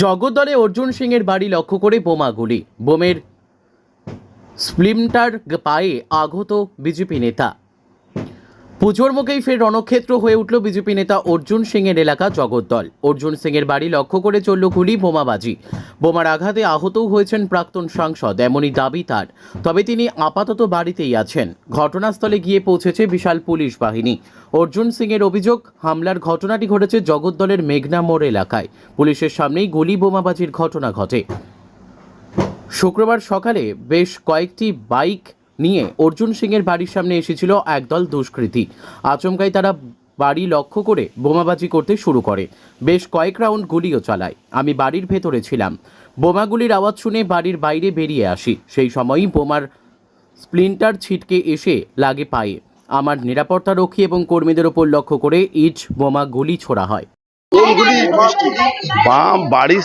জগদ্দলে অর্জুন সিং এর বাড়ি লক্ষ্য করে বোমাগুলি, বোমের স্প্লিন্টার পায়ে আহত বিজেপি নেতা। পুজোর মুখেই ফের রণক্ষেত্র হয়ে উঠল বিজেপি নেতা অর্জুন সিং এর এলাকা জগদ্দল। অর্জুন সিং এর বাড়ি লক্ষ্য করে চলল গুলি, বোমাবাজি। বোমার আঘাতে আহতও হয়েছেন প্রাক্তন সাংসদ, এমনই দাবি তার। তবে তিনি আপাতত বাড়িতেই আছেন। ঘটনাস্থলে গিয়ে পৌঁছেছে বিশাল পুলিশ বাহিনী। অর্জুন সিং এর অভিযোগ, হামলার ঘটনাটি ঘটেছে জগদ্দলের মেঘনা মোড় এলাকায়। পুলিশের সামনেই গুলি বোমাবাজির ঘটনা ঘটে। শুক্রবার সকালে বেশ কয়েকটি বাইক নিয়ে অর্জুন সিং এর বাড়ির সামনে এসেছিল একদল দুষ্কৃতী। আচমকাই তারা বাড়ি লক্ষ্য করে বোমাবাজি করতে শুরু করে। বেশ কয়েক রাউন্ড গুলিও চালায়। আমি বাড়ির ভেতরে ছিলাম। বোমাগুলির আওয়াজ শুনে বাড়ির বাইরে বেরিয়ে আসি। সেই সময়ই বোমার স্প্লিন্টার ছিটকে এসে লাগে পায়ে। আমার নিরাপত্তারক্ষী এবং কর্মীদের ওপর লক্ষ্য করে ইট, বোমা, গুলি ছোড়া হয়। বাড়ির